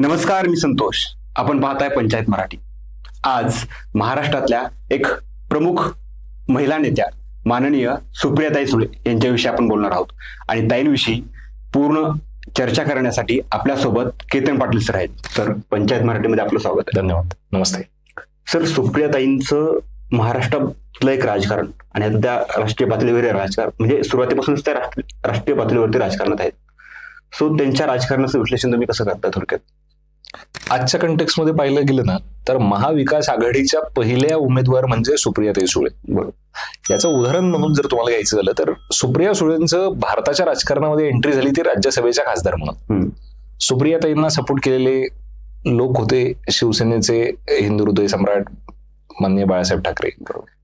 नमस्कार, मी संतोष. आपण पाहताय पंचायत मराठी. आज महाराष्ट्रातल्या एक प्रमुख महिला नेत्या माननीय सुप्रियाताई सुळे यांच्याविषयी आपण बोलणार आहोत आणि ताईंविषयी पूर्ण चर्चा करण्यासाठी आपल्यासोबत केतन पाटील सर आहेत. सर, पंचायत मराठीमध्ये आपलं स्वागत आहे. धन्यवाद. नमस्ते सर, सुप्रियाताईंचं महाराष्ट्रातलं एक राजकारण आणि त्या राष्ट्रीय पातळीवर राजकारण म्हणजे सुरुवातीपासूनच त्या राष्ट्रीय पातळीवरती राजकारणात आहेत. सो त्यांच्या राजकारणाचं विश्लेषण तुम्ही कसं करता थोडक्यात? आजच्या कंटेक्स्ट मध्ये पाहिलं गेलं ना तर महाविकास आघाडीच्या पहिल्या उमेदवार म्हणजे सुप्रियाताई सुळे. याचं उदाहरण म्हणून जर तुम्हाला घ्यायचं झालं तर सुप्रिया सुळेंचं भारताच्या राजकारणामध्ये एंट्री झाली ती राज्यसभेच्या खासदार म्हणून. सुप्रियाताईंना सपोर्ट केलेले लोक होते शिवसेनेचे हिंदू हृदय सम्राट माननीय बाळासाहेब ठाकरे,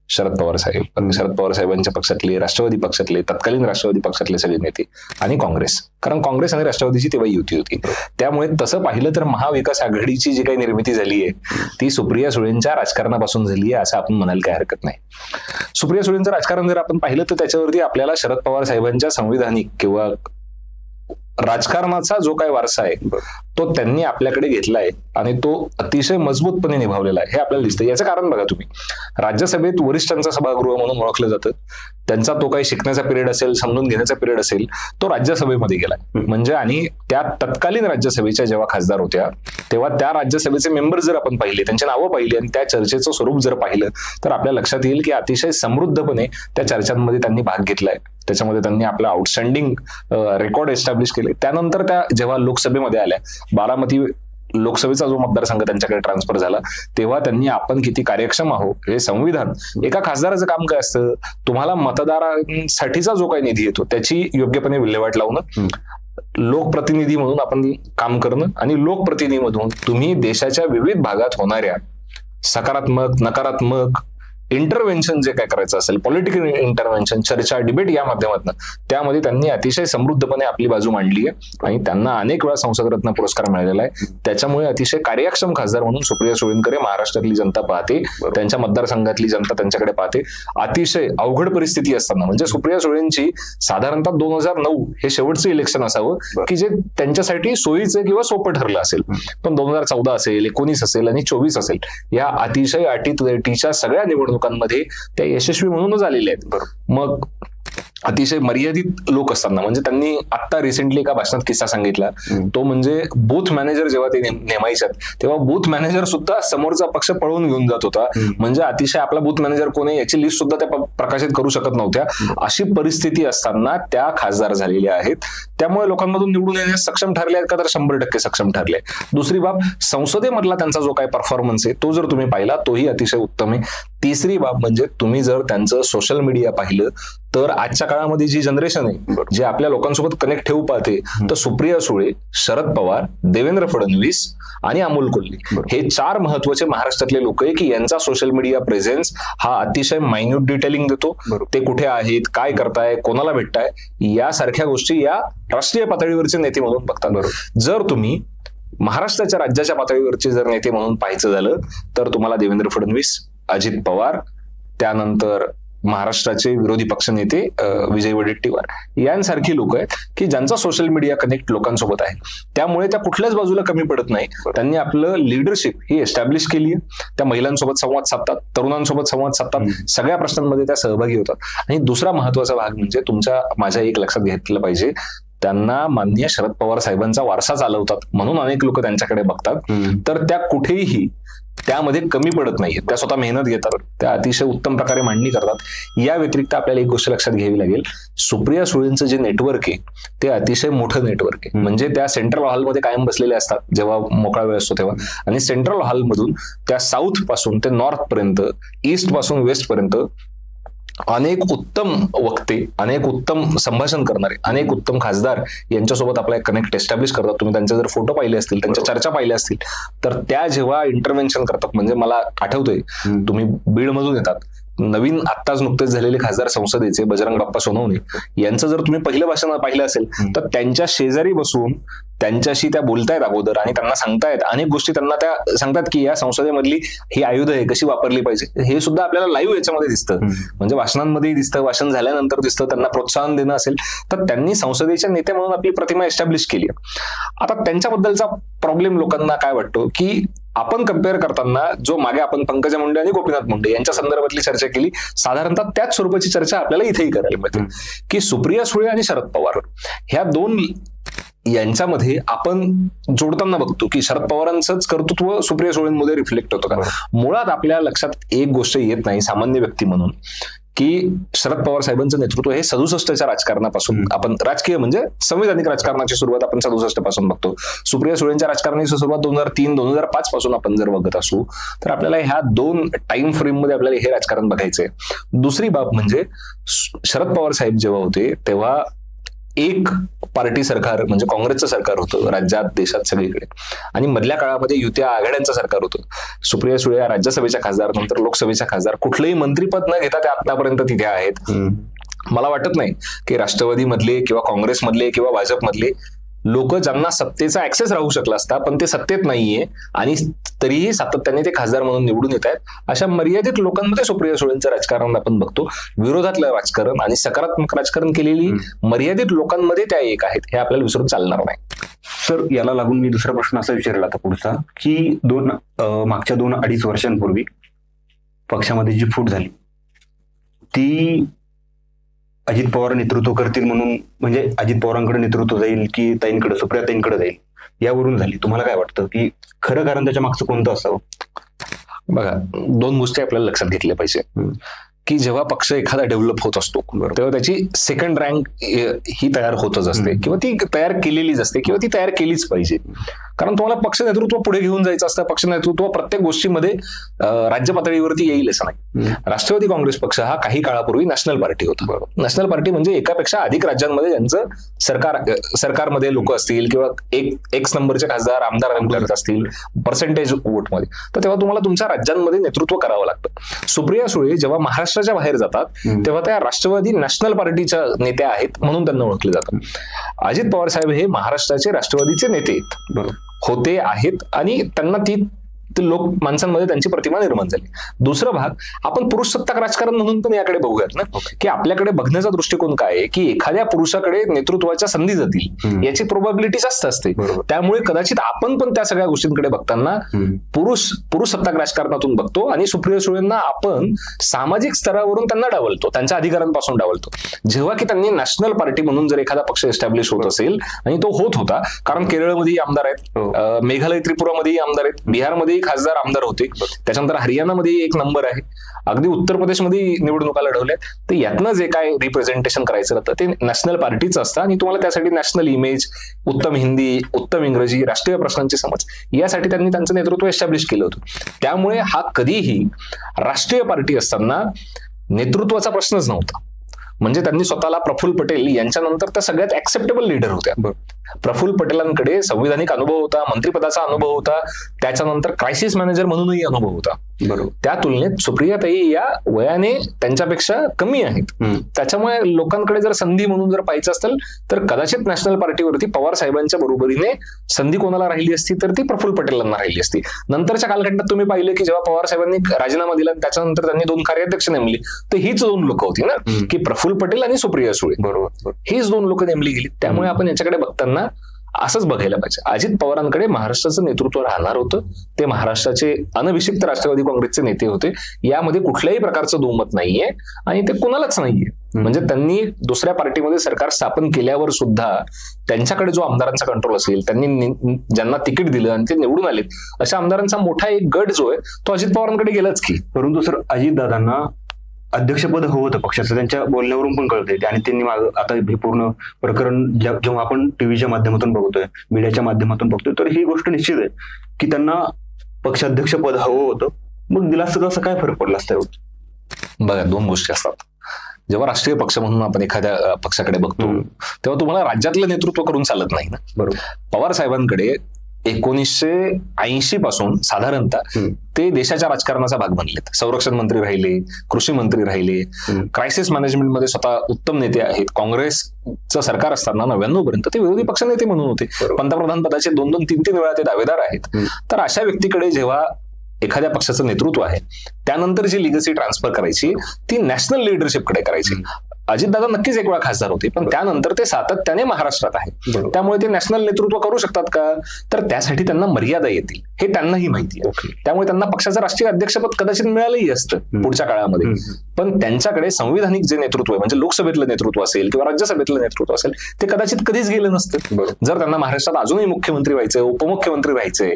शरद पवार साहेब, शरद पवार साहेबांच्या पक्षातले, राष्ट्रवादी पक्षातले, तत्कालीन राष्ट्रवादी पक्षातले सगळे नेते आणि काँग्रेस, कारण काँग्रेस आणि राष्ट्रवादीची तेव्हा युती होती. त्यामुळे तसं पाहिलं तर महाविकास आघाडीची जी काही निर्मिती झाली आहे ती सुप्रिया सुळेंच्या राजकारणापासून झाली आहे असं आपण म्हणायला काही हरकत नाही. सुप्रिया सुळेंचं राजकारण जर आपण पाहिलं तर त्याच्यावरती आपल्याला शरद पवार साहेबांच्या संविधानिक किंवा राजकारणाचा जो काही वारसा आहे तो त्यांनी आपल्याकडे घेतलाय आणि तो अतिशय मजबूतपणे निभावलेला आहे हे आपल्याला दिसतं. याचं कारण बघा तुम्ही, राज्यसभेत वरिष्ठांचं सभागृह म्हणून ओळखलं जातं. त्यांचा तो काही शिकण्याचा पिरियड असेल, समजून घेण्याचा पिरियड असेल, तो राज्यसभेमध्ये गेलाय. म्हणजे आणि त्या तत्कालीन राज्यसभेच्या जेव्हा खासदार होत्या तेव्हा त्या राज्यसभेचे मेंबर जर आपण पाहिले, त्यांची नावं पाहिली आणि त्या चर्चेचं स्वरूप जर पाहिलं तर आपल्या लक्षात येईल की अतिशय समृद्धपणे त्या चर्चांमध्ये त्यांनी भाग घेतलाय. त्याच्यामध्ये त्यांनी आपला आउटस्टँडिंग रेकॉर्ड एस्टॅब्लिश केले. त्यानंतर त्या जेव्हा लोकसभेमध्ये आल्या, बारामती लोकसभेचा जो मतदारसंघ त्यांच्याकडे ट्रान्सफर झाला, तेव्हा त्यांनी आपण किती कार्यक्षम आहोत हे संविधान, एका खासदाराचं काम काय असतं, तुम्हाला मतदारांसाठीचा जो काही निधी येतो त्याची योग्यपणे विल्हेवाट लावणं, लोकप्रतिनिधी म्हणून आपण काम करणं आणि लोकप्रतिनिधीमधून तुम्ही देशाच्या विविध भागात होणाऱ्या सकारात्मक नकारात्मक इंटरव्हेन्शन जे काय करायचं असेल, पॉलिटिकल इंटरव्हेन्शन, चर्चा, डिबेट या माध्यमातून त्यामध्ये त्यांनी अतिशय समृद्धपणे आपली बाजू मांडली आहे आणि त्यांना अनेक वेळा संसदरत्न पुरस्कार मिळालेला आहे. त्याच्यामुळे अतिशय कार्यक्षम खासदार म्हणून सुप्रिया सुळेंकडे महाराष्ट्रातली जनता पाहते, त्यांच्या मतदारसंघातली जनता त्यांच्याकडे पाहते. अतिशय अवघड परिस्थिती असताना म्हणजे सुप्रिया सुळेंची साधारणतः 2009 हे शेवटचं इलेक्शन असावं की जे त्यांच्यासाठी सोयीचं किंवा सोपं ठरलं असेल, पण 2014 असेल, 19 असेल आणि 24 असेल या अतिशय अटीतटीच्या सगळ्या निवडणुकांमध्ये त्या यशस्वी म्हणूनच आलेल्या आहेत. मग अतिशय मर्यादित लोक असताना म्हणजे त्यांनी आता रिसेंटली एका भाषणात किस्सा सांगितला, तो म्हणजे बूथ मॅनेजर जेव्हा ते नेमायच्यात तेव्हा बूथ मॅनेजर सुद्धा समोरचा पक्ष पळवून घेऊन जात होता. म्हणजे अतिशय आपला बूथ मॅनेजर कोण आहे याची लिस्ट सुद्धा त्या प्रकाशित करू शकत नव्हत्या. अशी परिस्थिती असताना त्या खासदार झालेल्या आहेत. त्यामुळे लोकांमधून निवडून येण्यास सक्षम ठरले आहेत का, तर 100% सक्षम ठरले. दुसरी बाब, संसदेमधला त्यांचा जो काही परफॉर्मन्स आहे तो जर तुम्ही पाहिला तोही अतिशय उत्तम आहे. तिसरी बाब म्हणजे तुम्ही जर त्यांचं सोशल मीडिया पाहिलं तर आजच्या काळामध्ये जी जनरेशन आहे जे आपल्या लोकांसोबत कनेक्ट ठेवू पाहते, तर सुप्रिया सुळे, शरद पवार, देवेंद्र फडणवीस आणि अमोल कोल्हे हे 4 महत्वाचे महाराष्ट्रातले लोक आहे की यांचा सोशल मीडिया प्रेझेन्स हा अतिशय मायन्यूट डिटेलिंग देतो. ते कुठे आहेत, काय करताय, कोणाला भेटताय, यासारख्या गोष्टी या राष्ट्रीय पातळीवरचे नेते म्हणून बघतात. जर तुम्ही महाराष्ट्राच्या राज्याच्या पातळीवरचे जर नेते म्हणून पाहायचं झालं तर तुम्हाला देवेंद्र फडणवीस, अजित पवार, त्यानंतर महाराष्ट्राचे विरोधी पक्षनेते विजय वडेट्टीवार यांसारखी लोक आहेत की ज्यांचा सोशल मीडिया कनेक्ट लोकांसोबत आहे. त्यामुळे त्या कुठल्याच बाजूला कमी पडत नाही. त्यांनी आपलं लिडरशिप ही एस्टॅब्लिश केली आहे. त्या महिलांसोबत संवाद साधतात, तरुणांसोबत संवाद साधतात, सगळ्या प्रश्नांमध्ये त्या सहभागी होतात. आणि दुसरा महत्वाचा भाग म्हणजे माझ्या एक लक्षात घेतलं पाहिजे, त्यांना माननीय शरद पवार साहेबांचा वारसा चालवतात म्हणून अनेक लोक त्यांच्याकडे बघतात, तर त्या कुठेही त्यामध्ये कमी पडत नाहीये. त्या स्वतः मेहनत घेतात, त्या अतिशय उत्तम प्रकारे मांडणी करतात. या व्यतिरिक्त आपल्याला एक गोष्ट लक्षात घ्यावी लागेल, सुप्रिया सुळेंचं जे नेटवर्क आहे ते अतिशय मोठं नेटवर्क आहे. म्हणजे त्या सेंट्रल हॉलमध्ये कायम बसलेले असतात जेव्हा मोकळा वेळ असतो तेव्हा, आणि सेंट्रल हॉलमधून त्या साऊथ पासून ते नॉर्थ पर्यंत, ईस्ट पासून वेस्ट पर्यंत अनेक उत्तम वक्ते, अनेक उत्तम संभाषण करणारे, अनेक उत्तम खासदार यांच्यासोबत आपला कनेक्ट एस्टॅब्लिश करतात. तुम्ही त्यांचे जर फोटो पाहिले असतील, त्यांच्या चर्चा पाहिल्या असतील, तर त्या जेव्हा इंटरव्हेन्शन करतात म्हणजे मला आठवतंय तुम्ही बीड मधून येतात नवीन आत्ताच नुकतेच झालेले खासदार संसदेचे बजरंग बाप्पा सोनवणे यांचं जर तुम्ही पहिलं भाषण पाहिलं असेल तर त्यांच्या शेजारी बसून त्यांच्याशी त्या बोलतायत अगोदर आणि त्यांना सांगतायत अनेक गोष्टी, त्यांना त्या सांगतात की या संसदेमधली ही आयुध आहे कशी वापरली पाहिजे. हे सुद्धा आपल्याला लाईव्ह याच्यामध्ये दिसतं, म्हणजे भाषणांमध्येही दिसतं, भाषण झाल्यानंतर दिसतं. त्यांना प्रोत्साहन देणं असेल तर त्यांनी संसदेच्या नेते म्हणून आपली प्रतिमा एस्टॅब्लिश केली. आता त्यांच्याबद्दलचा प्रॉब्लेम लोकांना काय वाटतो की आपण कम्पेअर करताना जो मागे आपण पंकजा मुंडे आणि गोपीनाथ मुंडे यांच्या संदर्भातली चर्चा केली, साधारणतः त्याच स्वरूपाची चर्चा आपल्याला इथेही करायला मिळते की सुप्रिया सुळे आणि शरद पवार ह्या दोन यांच्यामध्ये आपण जोडताना बघतो की शरद पवारांचंच कर्तृत्व सुप्रिया सुळेंमध्ये रिफ्लेक्ट होतं का. मुळात आपल्या लक्षात एक गोष्ट येत नाही सामान्य व्यक्ती म्हणून की शरद पवार साहेबांचं नेतृत्व हे 67च्या राजकारणापासून, आपण राजकीय म्हणजे संविधानिक राजकारणाची सुरुवात आपण 67 पासून बघतो. सुप्रिया सुळेंच्या राजकारणाची सुरुवात 2003-2005 पासून आपण जर बघत असू तर आपल्याला ह्या दोन टाइम फ्रेम मध्ये आपल्याला हे राजकारण बघायचंय. दुसरी बाब म्हणजे शरद पवार साहेब जेव्हा होते तेव्हा एक पार्टी सरकार म्हणजे काँग्रेसचं सरकार होतं राज्यात, देशात, सगळीकडे, आणि मधल्या काळामध्ये युत्या आघाड्यांचं सरकार होतं. सुप्रिया सुळे या राज्यसभेच्या खासदार, नंतर लोकसभेच्या खासदार, कुठलंही मंत्रीपद न घेता त्या आतापर्यंत तिथे आहेत. मला वाटत नाही की राष्ट्रवादीमधले किंवा काँग्रेसमधले किंवा भाजपमधले लोक ज्यांना सत्तेचा ऍक्सेस राहू शकला असता पण ते सत्तेत नाहीये आणि तरीही सातत्याने ते खासदार म्हणून निवडून येत आहेत, अशा मर्यादित लोकांमध्ये सुप्रिया सुळेंचं राजकारण आपण बघतो. विरोधातलं राजकारण आणि सकारात्मक राजकारण केलेली मर्यादित लोकांमध्ये त्या एक आहेत, हे आपल्याला विसरून चालणार नाही. सर, याला लागून मी दुसरा प्रश्न असा विचारला आता पुढचा की मागच्या 2-2.5 वर्षांपूर्वी पक्षामध्ये जी फूट झाली ती अजित पवार नेतृत्व करतील म्हणून, म्हणजे अजित पवारांकडे नेतृत्व जाईल की ताईंकडे, सुप्रिया ताईंकडे जाईल, यावरून झाली. तुम्हाला काय वाटतं की खरं कारण त्याच्या मागचं कोणतं असावं? बघा, दोन गोष्टी आपल्याला लक्षात घेतल्या पाहिजे की जेव्हा पक्ष एखादा डेव्हलप होत असतो तेव्हा त्याची सेकंड रँक ही तयार होतच असते किंवा ती तयार केलेलीच असते किंवा ती तयार केलीच पाहिजे. कारण तुम्हाला पक्ष नेतृत्व पुढे घेऊन जायचं असतं. पक्ष नेतृत्व प्रत्येक गोष्टीमध्ये राज्य पातळीवरती येईल असं नाही. राष्ट्रवादी काँग्रेस पक्ष हा काही काळापूर्वी नॅशनल पार्टी होता. नॅशनल पार्टी म्हणजे एकापेक्षा अधिक राज्यांमध्ये ज्यांचं सरकारमध्ये लोक असतील किंवा एक्स नंबरचे खासदार आमदार असतील पर्सेंटेज वोटमध्ये, तर तेव्हा तुम्हाला तुमच्या राज्यांमध्ये नेतृत्व करावं लागतं. सुप्रिया सुळे जेव्हा महाराष्ट्राच्या बाहेर जातात तेव्हा त्या राष्ट्रवादी नॅशनल पार्टीच्या नेत्या आहेत म्हणून त्यांना ओळखले जातात. अजित पवार साहेब हे महाराष्ट्राचे राष्ट्रवादीचे नेते होते आहेत आणि त्यांना ती लोक माणसांमध्ये त्यांची प्रतिमा निर्माण झाली. दुसरा भाग, आपण पुरुष सत्ताक राजकारण म्हणून पण याकडे बघूयात ना की आपल्याकडे बघण्याचा दृष्टिकोन काय आहे की एखाद्या पुरुषाकडे नेतृत्वाच्या संधी जातील याची प्रोबॅबिलिटी जास्त असते. त्यामुळे कदाचित आपण पण त्या सगळ्या गोष्टींकडे बघताना पुरुष सत्ताक राजकारणातून बघतो आणि सुप्रिया सुळेंना आपण सामाजिक स्तरावरून त्यांना डावलतो, त्यांच्या अधिकारांपासून डावलतो. जेव्हा की त्यांनी नॅशनल पार्टी म्हणून जर एखादा पक्ष एस्टॅब्लिश होत असेल, आणि तो होत होता कारण केरळमध्येही आमदार आहेत, मेघालय त्रिपुरामध्येही आमदार आहेत, बिहारमध्ये खासदार आमदार होते, त्याच्यानंतर हरियाणामध्ये एक नंबर आहे, अगदी उत्तर प्रदेशमध्ये निवडणुका लढवल्या. तर यातनं जे काय रिप्रेझेंटेशन करायचं राहतं ते नॅशनल पार्टीचं असतं आणि तुम्हाला त्यासाठी नॅशनल इमेज, उत्तम हिंदी, उत्तम इंग्रजी, राष्ट्रीय प्रश्नांची समज, यासाठी त्यांनी त्यांचं नेतृत्व एस्टॅब्लिश केलं होतं. त्यामुळे हा कधीही राष्ट्रीय पार्टी असताना नेतृत्वाचा प्रश्नच नव्हता. म्हणजे त्यांनी स्वतःला प्रफुल्ल पटेल यांच्यानंतर त्या सगळ्यात ऍक्सेप्टेबल लीडर होत्या. प्रफुल्ल पटेलांकडे संविधानिक अनुभव होता, मंत्रिपदाचा अनुभव होता, त्याच्यानंतर क्रायसिस मॅनेजर म्हणूनही अनुभव होता. बरोबर. त्या तुलनेत सुप्रियाताई या वयाने त्यांच्यापेक्षा कमी आहेत. त्याच्यामुळे लोकांकडे जर संधी म्हणून जर पाहायचं असेल तर कदाचित नॅशनल पार्टीवरती पवार साहेबांच्या बरोबरीने संधी कोणाला राहिली असती तर ती प्रफुल्ल पटेलांना राहिली असती. नंतरच्या कालखंडात तुम्ही पाहिलं की जेव्हा पवार साहेबांनी राजीनामा दिला त्याच्यानंतर त्यांनी 2 कार्याध्यक्ष नेमली, तर हीच 2 लोक होती ना की प्रफुल्ल पटेल आणि सुप्रिया सुळे. बरोबर. हीच 2 लोक नेमली गेली. त्यामुळे आपण याच्याकडे बघताना असंच बघायला पाहिजे. अजित पवारांकडे महाराष्ट्राचं नेतृत्व राहणार होतं. ते महाराष्ट्राचे अनभिषिक्त राष्ट्रवादी काँग्रेसचे नेते होते. यामध्ये कुठल्याही प्रकारचं दुमत नाहीये आणि ते कुणालाच नाहीये. म्हणजे त्यांनी दुसऱ्या पार्टीमध्ये सरकार स्थापन केल्यावर सुद्धा त्यांच्याकडे जो आमदारांचा कंट्रोल असेल, त्यांनी ज्यांना तिकीट दिलं आणि ते निवडून आलेत अशा आमदारांचा मोठा एक गट जो आहे तो अजित पवारांकडे गेलाच की. परंतु सर, अजितदादांना अध्यक्षपद हवं होतं पक्षाचं, त्यांच्या बोलण्यावरून पण कळतंय. आणि त्यांनी आता हे पूर्ण प्रकरण जेव्हा आपण टीव्हीच्या माध्यमातून बघतोय, मीडियाच्या माध्यमातून बघतोय, तर ही गोष्ट निश्चित आहे की त्यांना पक्षाध्यक्ष पद हवं होतं. मग दिला असतं असं काय फरक पडला असता? बघा, 2 गोष्टी असतात. जेव्हा राष्ट्रीय पक्ष म्हणून आपण एखाद्या पक्षाकडे बघतो तेव्हा तुम्हाला राज्यातलं नेतृत्व करून चालत नाही ना. बरोबर. पवार साहेबांकडे 1980 पासून साधारणतः ते देशाच्या राजकारणाचा भाग बनलेत. संरक्षण मंत्री राहिले, कृषी मंत्री राहिले, क्रायसिस मॅनेजमेंटमध्ये स्वतः उत्तम नेते आहेत. काँग्रेसचं सरकार असताना 99 पर्यंत ते विरोधी पक्षनेते म्हणून होते. पंतप्रधान पदाचे 2-2, 3-3 वेळा ते दावेदार आहेत. तर अशा व्यक्तीकडे जेव्हा एखाद्या पक्षाचं नेतृत्व आहे, त्यानंतर जी लिगसी ट्रान्सफर करायची ती नॅशनल लिडरशिपकडे करायची. अजितदादा नक्कीच एक वेळा खासदार होते, पण त्यानंतर ते सातत्याने महाराष्ट्रात आहेत. त्यामुळे ते नॅशनल नेतृत्व करू शकतात का, तर त्यासाठी त्यांना मर्यादा येतील हे त्यांनाही माहिती आहे. त्यामुळे त्यांना पक्षाचं राष्ट्रीय अध्यक्षपद कदाचित मिळालंही असतं पुढच्या काळामध्ये, पण त्यांच्याकडे संविधानिक जे नेतृत्व आहे, म्हणजे लोकसभेतलं नेतृत्व असेल किंवा राज्यसभेतलं नेतृत्व असेल, ते कदाचित कधीच गेलं नसतं. जर त्यांना महाराष्ट्रात अजूनही मुख्यमंत्री व्हायचंय, उपमुख्यमंत्री व्हायचंय,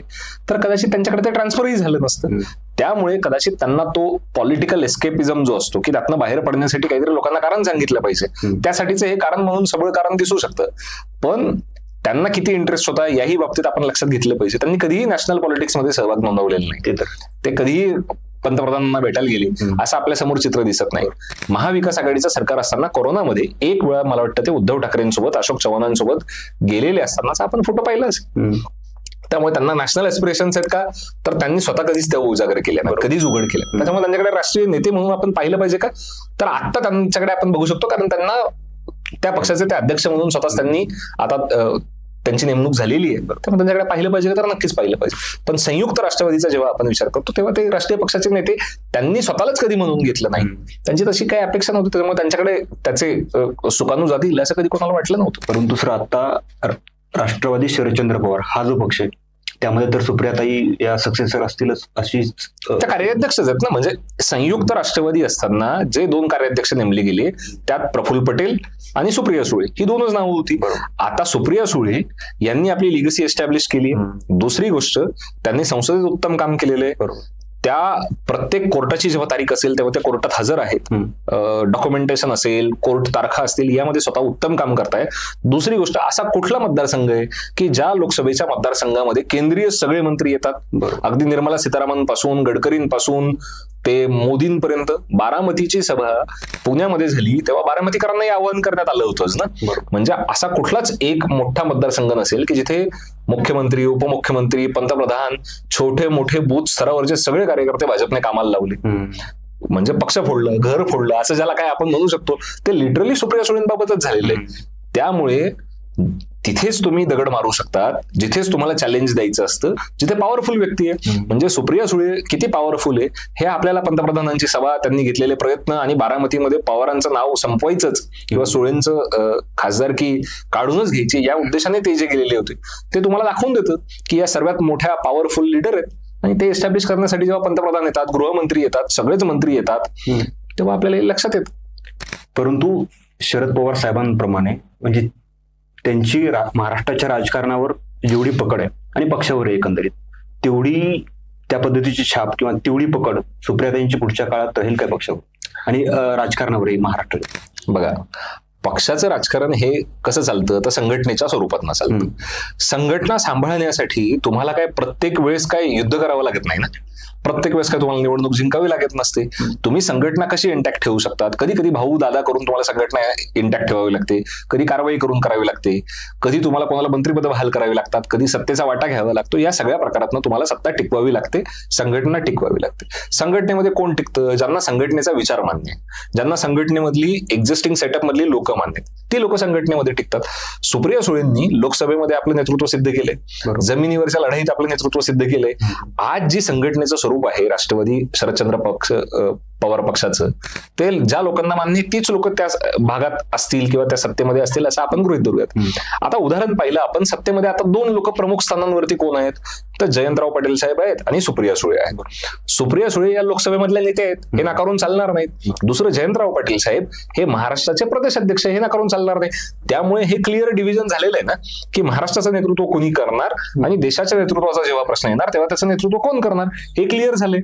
तर कदाचित त्यांच्याकडे ते ट्रान्सफरही झालं नसतं. त्यामुळे कदाचित त्यांना तो पॉलिटिकल एस्केपिझम जो असतो, की त्यातनं बाहेर पडण्यासाठी काहीतरी लोकांना कारण सांगितलं पाहिजे, त्यासाठीचं हे कारण म्हणून सबळ कारण दिसू शकतं. पण त्यांना किती इंटरेस्ट होता याही बाबतीत आपण लक्षात घेतलं पाहिजे. त्यांनी कधीही नॅशनल पॉलिटिक्समध्ये सहभाग नोंदवलेला नाही. ते कधीही पंतप्रधानांना भेटायला गेले असं आपल्या समोर चित्र दिसत नाही. महाविकास आघाडीचं सरकार असताना कोरोनामध्ये एक वेळा मला वाटतं ते उद्धव ठाकरेंसोबत, अशोक चव्हाणांसोबत गेलेले असतानाचा आपण फोटो पाहिलाच. त्यामुळे त्यांना नॅशनल एस्पिरेशन्स आहेत का, तर त्यांनी स्वतः कधीच त्या उजागर केल्या नाही, कधीच उघड केल्या. त्याच्यामुळे त्यांच्याकडे राष्ट्रीय नेते म्हणून आपण पाहिलं पाहिजे का, तर आता त्यांच्याकडे आपण बघू शकतो, कारण त्यांना त्या पक्षाचे ते अध्यक्ष म्हणून स्वतःच त्यांनी आता त्यांची नेमणूक झालेली आहे. त्यामुळे त्यांच्याकडे पाहिलं पाहिजे का, तर नक्कीच पाहिलं पाहिजे. पण संयुक्त राष्ट्रवादीचा जेव्हा आपण विचार करतो, तेव्हा ते राष्ट्रीय पक्षाचे नेते त्यांनी स्वतःलाच कधी म्हणून घेतलं नाही. त्यांची तशी काही अपेक्षा नव्हती, त्यामुळे त्यांच्याकडे त्याचे सुकाणू जातील असं कधी कोणाला वाटलं नव्हतं. परंतु सर, आता राष्ट्रवादी शरदचंद्र पवार हा जो पक्ष आहे, त्यामध्ये तर सुप्रियाताई या सक्सेसर असतीलच अशी त्या कार्याध्यक्षच आहेत ना. म्हणजे संयुक्त राष्ट्रवादी असताना जे 2 कार्याध्यक्ष नेमले गेले, त्यात प्रफुल्ल पटेल आणि सुप्रिया सुळे ही 2च नावं होती. आता सुप्रिया सुळे यांनी आपली लिगसी एस्टॅब्लिश केली. दुसरी गोष्ट, त्यांनी संसदेत उत्तम काम केलेलं आहे. त्या प्रत्येक कोर्टाची जेव्हा तारीख असेल तेव्हा त्या कोर्टात हजर आहेत. डॉक्युमेंटेशन असेल, कोर्ट तारखा असतील, यामध्ये स्वतः उत्तम काम करताय. दुसरी गोष्ट, असा कुठला मतदारसंघ आहे की ज्या लोकसभेच्या मतदारसंघामध्ये केंद्रीय सगळे मंत्री येतात, अगदी निर्मला सीतारामन पासून, गडकरींपासून ते मोदींपर्यंत. बारामतीची सभा पुण्यामध्ये झाली तेव्हा बारामतीकरांनाही आवाहन करण्यात आलं होतंच ना. म्हणजे असा कुठलाच एक मोठा मतदारसंघ नसेल की जिथे मुख्यमंत्री, उपमुख्यमंत्री, पंतप्रधान, छोटे मोठे बूथ स्तरावरचे सगळे कार्यकर्ते भाजपने कामाला लावले. म्हणजे पक्ष फोडलं, घर फोडलं, असं ज्याला काय आपण म्हणू शकतो, ते लिटरली सुप्रिया सुळेंबाबतच झालेलं आहे. त्यामुळे तिथेच तुम्ही दगड मारू शकतात, जिथेच तुम्हाला चॅलेंज द्यायचं असतं, जिथे पॉवरफुल व्यक्ती आहे. म्हणजे सुप्रिया सुळे किती पॉवरफुल आहे हे आपल्याला पंतप्रधानांची सभा, त्यांनी घेतलेले प्रयत्न आणि बारामतीमध्ये पवारांचं नाव संपवायचंच किंवा सुळेंचं खासदारकी काढूनच घ्यायची या उद्देशाने ते जे गेलेले होते, ते तुम्हाला दाखवून देतं की या सर्वात मोठ्या पॉवरफुल लीडर आहेत. आणि ते एस्टॅब्लिश करण्यासाठी जेव्हा पंतप्रधान येतात, गृहमंत्री येतात, सगळेच मंत्री येतात, तेव्हा आपल्याला हे लक्षात येतं. परंतु शरद पवार साहेबांप्रमाणे म्हणजे त्यांची महाराष्ट्राच्या राजकारणावर जेवढी पकड आहे आणि पक्षावर एकंदरीत, तेवढी त्या पद्धतीची छाप किंवा तेवढी पकड सुप्रियाताईंची पुढच्या काळात राहील काय पक्षावर आणि राजकारणावरही महाराष्ट्रात? बघा, पक्षाचं राजकारण हे कसं चालतं, तर संघटनेच्या स्वरूपात चालतं. संघटना सांभाळण्यासाठी तुम्हाला काय प्रत्येक वेळेस काय युद्ध करावं लागत नाही ना. प्रत्येक वेळेस काय तुम्हाला निवडणूक जिंकावी लागत नसते. तुम्ही संघटना कशी इंटॅक्ट ठेवू शकतात, कधी कधी भाऊ दादा करून तुम्हाला संघटना इंटॅक्ट ठेवावी लागते, कधी कारवाई करून करावी लागते, कधी तुम्हाला कोणाला मंत्रिपद बहाल करावी लागतात, कधी सत्तेचा वाटा घ्यावा लागतो. या सगळ्या प्रकारातनं तुम्हाला सत्ता टिकवावी लागते, संघटना टिकवावी लागते. संघटनेमध्ये कोण टिकतं? ज्यांना संघटनेचा विचार मान्य आहे, ज्यांना संघटनेमधली एक्झिस्टिंग सेटअप मधली लोक मान्य आहेत, ती लोक संघटनेमध्ये टिकतात. सुप्रिया सुळेंनी लोकसभेमध्ये आपलं नेतृत्व सिद्ध केलंय, जमिनीवरच्या लढाईत आपलं नेतृत्व सिद्ध केलंय. आज जी संघटनेचं स्वरूप आहे राष्ट्रवादी शरदचंद्र पवार पक्षाचं, ते ज्या लोकांना मान्य तीच लोक त्या भागात असतील किंवा त्या सत्तेमध्ये असतील असं आपण गृहीत धरूयात. आता उदाहरण पाहिलं आपण, सत्तेमध्ये आता 2 लोक प्रमुख स्थानांवरती कोण आहेत, तर जयंतराव पाटील साहेब आहेत आणि सुप्रिया सुळे आहेत. सुप्रिया सुळे या लोकसभेमधले नेते आहेत, हे नाकारून चालणार नाहीत. दुसरं जयंतराव पाटील साहेब हे महाराष्ट्राचे प्रदेश अध्यक्ष, हे नाकारून चालणार नाही. त्यामुळे हे क्लिअर डिव्हिजन झालेलं आहे ना, की महाराष्ट्राचं नेतृत्व कोणी करणार आणि देशाच्या नेतृत्वाचा जेव्हा प्रश्न येणार तेव्हा त्याचं नेतृत्व कोण करणार हे क्लिअर झाले.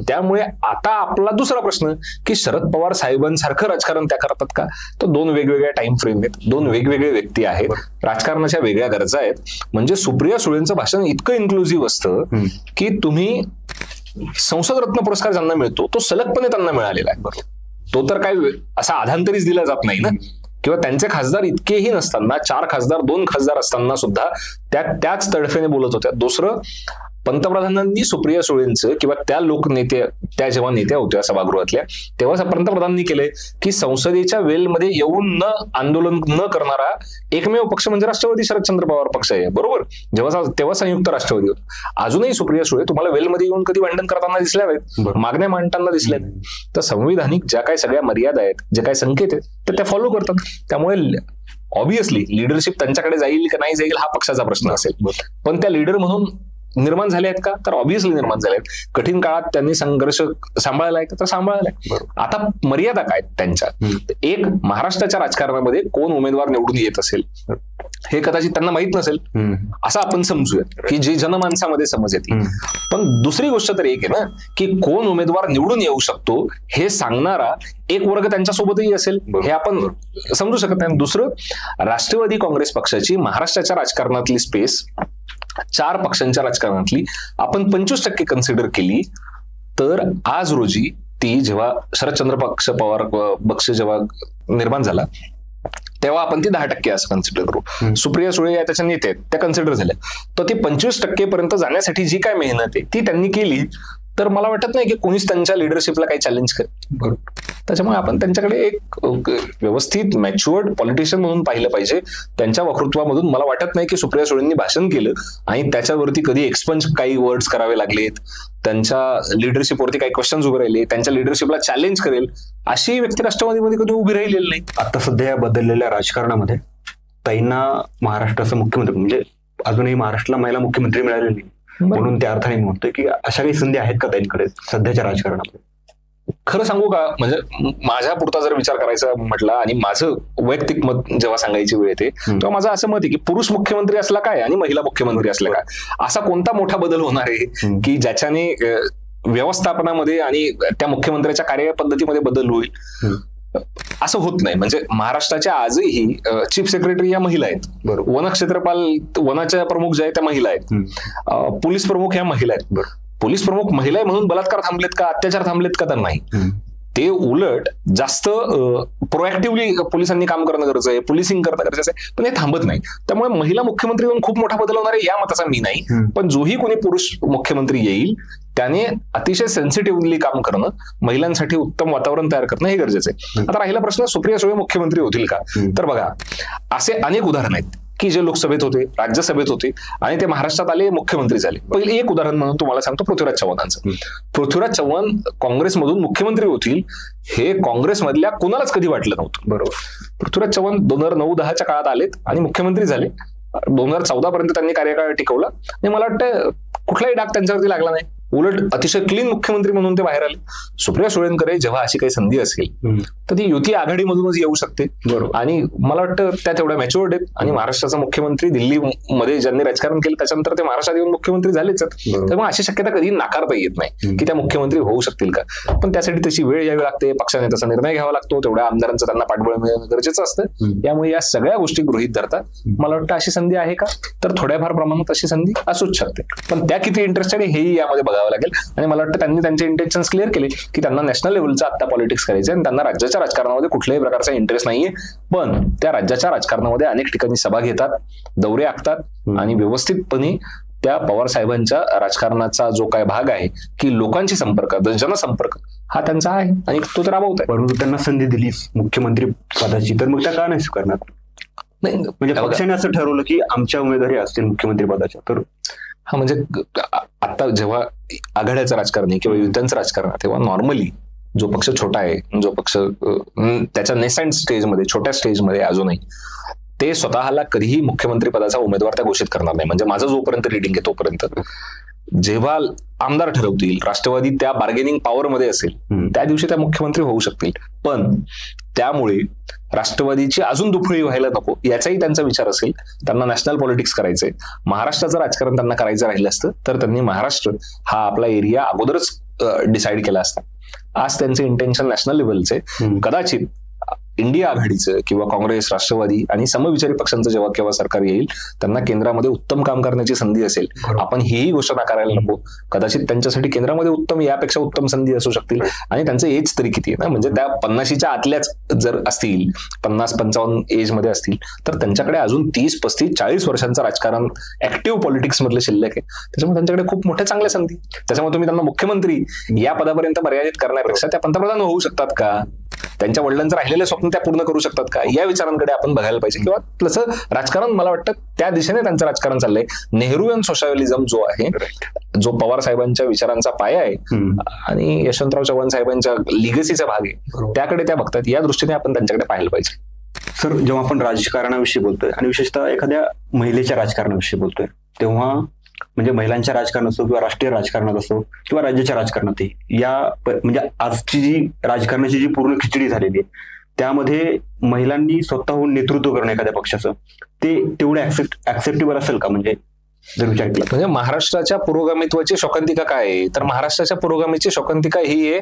त्यामुळे आता आपला दुसरा प्रश्न की शरद पवार साहेबांसारखं राजकारण त्या करतात का? तर 2 वेगवेगळ्या टाइम फ्रेम आहेत, 2 वेगवेगळे व्यक्ती आहेत, राजकारणाच्या वेगळ्या गरजा आहेत. म्हणजे सुप्रिया सुळेंचं भाषण इतकं इन्क्लुझिव्ह असतं की तुम्ही संसद रत्न पुरस्कार ज्यांना मिळतो तो सलगपणे त्यांना मिळालेला आहे. तो तर काय असा आधांतरीच दिला जात नाही ना. किंवा त्यांचे खासदार इतकेही नसताना, 4 खासदार 2 खासदार असताना सुद्धा त्याच तडफेने बोलत होत्या. दुसरं, पंतप्रधानांनी सुप्रिया सुळेंचं किंवा त्या जेव्हा नेत्या होत्या सभागृहातल्या, तेव्हा पंतप्रधानांनी केलंय की संसदेच्या वेलमध्ये येऊन आंदोलन न करणारा एकमेव पक्ष म्हणजे राष्ट्रवादी शरदचंद्र पवार पक्ष आहे. बरोबर, तेव्हा संयुक्त राष्ट्रवादी होतं. अजूनही सुप्रिया सुळे तुम्हाला वेलमध्ये येऊन कधी भांडण करताना दिसल्या आहेत, मागण्या मांडताना दिसल्या आहेत. तर संविधानिक ज्या काही सगळ्या मर्यादा आहेत, जे काही संकेत आहेत, तर त्या फॉलो करतात. त्यामुळे ऑब्व्हियसली लिडरशिप त्यांच्याकडे जाईल की नाही जाईल हा पक्षाचा प्रश्न असेल. पण त्या लीडर म्हणून निर्माण झाले आहेत का? तर ऑब्व्हियसली निर्माण झाले आहेत. कठीण काळात त्यांनी संघर्ष सांभाळलाय का? तर सांभाळलाय. आता मर्यादा काय त्यांच्या? एक, महाराष्ट्राच्या राजकारणामध्ये कोण उमेदवार निवडून येत असेल हे कदाचित त्यांना माहित नसेल, असं आपण समजूयात की जी जनमानसामध्ये समज येते. पण दुसरी गोष्ट तर एक आहे ना की कोण उमेदवार निवडून येऊ शकतो हे सांगणारा एक वर्ग त्यांच्या सोबतही असेल, हे आपण समजू शकत नाही. दुसरं, राष्ट्रवादी काँग्रेस पक्षाची महाराष्ट्राच्या राजकारणातली स्पेस 4 पक्षांच्या राजकारणातली आपण 25% कन्सिडर केली तर आज रोजी ती जेव्हा शरदचंद्र पवार पक्ष जेव्हा निर्माण झाला तेव्हा आपण ती 10% असं कन्सिडर करू. सुप्रिया सुळे या त्याच्या नेते आहेत, त्या कन्सिडर झाल्या. तर ती 25% पर्यंत जाण्यासाठी जी काय मेहनत आहे ती त्यांनी केली, तर मला वाटत नाही की कोणीच त्यांच्या लिडरशिपला काही चॅलेंज करेल. त्याच्यामुळे आपण त्यांच्याकडे एक व्यवस्थित मॅच्युअर्ड पॉलिटिशियन म्हणून पाहिलं पाहिजे. त्यांच्या वक्तृत्वामधून मला वाटत नाही की सुप्रिया सुळेंनी भाषण केलं आणि त्याच्यावरती कधी एक्सपंज काही वर्ड्स करावे लागलेत, त्यांच्या लिडरशिपवरती काही क्वेश्चन्स उभे राहिले, त्यांच्या लिडरशिपला चॅलेंज करेल अशी व्यक्ती राष्ट्रवादीमध्ये कधी उभी राहिलेली नाही. आता सध्या या बदललेल्या राजकारणामध्ये ताईंना महाराष्ट्राचा मुख्यमंत्री म्हणजे अजूनही महाराष्ट्राला महिला मुख्यमंत्री मिळालेली नाही, म्हणून त्या अर्थाने म्हणतोय की अशा काही संधी आहेत का ताईंकडे सध्याच्या राजकारणामध्ये? खरं सांगू का, म्हणजे माझ्या पुरता जर विचार करायचा म्हटला आणि माझं वैयक्तिक मत जेव्हा सांगायची वेळ येते तेव्हा माझं असं मत आहे की पुरुष मुख्यमंत्री असला काय आणि महिला मुख्यमंत्री असला काय, असा कोणता मोठा बदल होणार आहे की ज्याच्याने व्यवस्थापनामध्ये आणि त्या मुख्यमंत्र्याच्या कार्यपद्धतीमध्ये बदल होईल? असं होत नाही. म्हणजे महाराष्ट्राच्या आजही चीफ सेक्रेटरी या महिला आहेत, वन क्षेत्रपाल वनाच्या प्रमुख ज्या आहेत त्या महिला आहेत, पोलीस प्रमुख ह्या महिला आहेत. पोलीस प्रमुख महिला म्हणून बलात्कार थांबलेत का, अत्याचार थांबलेत का? तर नाही. ते उलट जास्त प्रोएक्टिव्हली पोलिसांनी काम करणं गरजेचं आहे, पोलिसिंग करणं गरजेचं आहे, पण हे थांबत नाही. त्यामुळे महिला मुख्यमंत्री होऊन खूप मोठा बदल होणार आहे या मताचा मी नाही. पण जोही कोणी पुरुष मुख्यमंत्री येईल त्याने अतिशय सेन्सिटिव्हली काम करणं, महिलांसाठी उत्तम वातावरण तयार करणं हे गरजेचं आहे. आता राहिला प्रश्न सुप्रिया सुळे मुख्यमंत्री होतील का, तर बघा असे अनेक उदाहरण आहेत की जे लोकसभेत होते, राज्यसभेत होते आणि ते महाराष्ट्रात आले, मुख्यमंत्री झाले. पहिले एक उदाहरण म्हणून तुम्हाला सांगतो पृथ्वीराज चव्हाणांचं. पृथ्वीराज चव्हाण काँग्रेसमधून मुख्यमंत्री होतील हे काँग्रेसमधल्या कुणालाच कधी वाटलं नव्हतं. बरोबर. पृथ्वीराज चव्हाण 2009-10च्या काळात आलेत आणि मुख्यमंत्री झाले. 2014 पर्यंत त्यांनी कार्यकाळ टिकवला आणि मला वाटतं कुठलाही डाग त्यांच्यावरती लागला नाही. उलट अतिशय क्लीन मुख्यमंत्री म्हणून ते बाहेर आले. सुप्रिया सुळेंकडे जेव्हा अशी काही संधी असेल तर ती युती आघाडीमधूनच येऊ शकते. आणि मला वाटतं त्या तेवढ्या मॅच्युअर्ड आहेत आणि महाराष्ट्राचा मुख्यमंत्री दिल्लीमध्ये ज्यांनी राजकारण केलं त्याच्यानंतर ते महाराष्ट्रात येऊन मुख्यमंत्री झालेच. त्यामुळे अशी शक्यता कधी नाकारता येत नाही की त्या मुख्यमंत्री होऊ शकतील का. पण त्यासाठी त्याची वेळ यावी लागते, पक्षाने त्याचा निर्णय घ्यावा लागतो, तेवढ्या आमदारांचं त्यांना पाठबळ मिळणं गरजेचं असतं. त्यामुळे या सगळ्या गोष्टी गृहीत धरतात मला वाटतं अशी संधी आहे का, तर थोड्याफार प्रमाणात अशी संधी असूच शकते. पण त्या किती इंटरेस्टेड आहे हेही यामध्ये बघावं लागेल. आणि मला वाटतं त्यांनी त्यांचे इंटेन्शन्स क्लिअर केले की त्यांना नॅशनल लेव्हलचं आता पॉलिटिक्स करायचं आणि त्यांना राज्याच्या राजकारणामध्ये कुठल्याही प्रकारचा इंटरेस्ट नाहीये. पण त्या राज्याच्या राजकारणामध्ये अनेक ठिकाणी सभा घेतात, दौरे आखतात आणि व्यवस्थितपणे त्या पवार साहेबांच्या राजकारणाचा जो काय भाग आहे की लोकांशी संपर्क, जनसंपर्क हा त्यांचा आहे आणि तो तर राबवत आहे. परंतु त्यांना संधी दिली मुख्यमंत्री पदाची तर मग त्या का नाही स्वीकारणार? नाही म्हणजे पक्षाने असं ठरवलं की आमच्या उमेदवारी असतील मुख्यमंत्री पदाच्या, तर हा म्हणजे आता जेव्हा आघाड्याचं राजकारण आहे किंवा युद्धांचं राजकारण आहे तेव्हा नॉर्मली जो पक्ष छोटा आहे, जो पक्ष त्याच्या नेसंट स्टेजमध्ये, छोट्या स्टेजमध्ये अजूनही, ते स्वतःला कधीही मुख्यमंत्री पदाचा उमेदवार त्या घोषित करणार नाही. म्हणजे माझं जोपर्यंत रिडिंग आहे तोपर्यंत जेव्हा आमदार ठरवतील, राष्ट्रवादी त्या बार्गेनिंग पॉवरमध्ये असेल त्या दिवशी त्या मुख्यमंत्री होऊ शकतील. पण त्यामुळे राष्ट्रवादीची अजून दुफळी व्हायला नको याचाही त्यांचा विचार असेल. त्यांना नॅशनल पॉलिटिक्स करायचंय, महाराष्ट्राचं राजकारण त्यांना करायचं राहिलं असतं तर त्यांनी महाराष्ट्र हा आपला एरिया अगोदरच डिसाईड केला असता. आज त्यांचे इंटेन्शन नॅशनल लेव्हलचे, कदाचित इंडिया आघाडीचं किंवा काँग्रेस, राष्ट्रवादी आणि समविचारी पक्षांचं जेव्हा केव्हा सरकार येईल, त्यांना केंद्रामध्ये उत्तम काम करण्याची संधी असेल. आपण हीही गोष्ट नाकारायला नको. कदाचित त्यांच्यासाठी केंद्रामध्ये उत्तम, यापेक्षा उत्तम संधी असू शकतील. आणि त्यांचं एज तरी किती आहे ना, म्हणजे त्या 50च्या आतल्याच जर असतील, 50-55 एज मध्ये असतील, तर त्यांच्याकडे अजून 30, 35, 40 वर्षांचं राजकारण ऍक्टिव्ह पॉलिटिक्स मधलं शिल्लक आहे. त्याच्यामुळे त्यांच्याकडे खूप मोठ्या चांगल्या संधी. त्याच्यामुळे तुम्ही त्यांना मुख्यमंत्री या पदापर्यंत मर्यादित करण्यापेक्षा त्या पंतप्रधान होऊ शकतात का, त्यांच्या वडिलांचं राहिलेलं स्वप्न त्या पूर्ण करू शकतात का, या विचारांकडे आपण बघायला पाहिजे. किंवा तसं राजकारण मला वाटतं त्या दिशेने त्यांचं राजकारण चाललंय. नेहरूयन सोशलिझम जो आहे, जो पवार साहेबांच्या विचारांचा पाया आहे आणि यशवंतराव चव्हाण साहेबांच्या लिगसीचा भाग आहे, त्याकडे त्या बघतात. या दृष्टीने आपण त्यांच्याकडे पाहिलं पाहिजे. सर, जेव्हा आपण राजकारणाविषयी बोलतोय आणि विशेषतः एखाद्या महिलेच्या राजकारणाविषयी बोलतोय, तेव्हा म्हणजे महिलांच्या राजकारणात असो किंवा राष्ट्रीय राजकारणात असो किंवा राज्याच्या राजकारणातही म्हणजे आजची जी राजकारणाची जी पूर्ण खिचडी झालेली आहे, त्यामध्ये महिलांनी स्वतःहून नेतृत्व करणं एखाद्या पक्षाचं, ते तेवढं ऍक्सेप्टेबल असेल का? म्हणजे जर विचार केला म्हणजे महाराष्ट्राच्या पुरोगामित्वाची शोकांतिका काय आहे, तर महाराष्ट्राच्या पुरोगामीची शोकांतिका ही आहे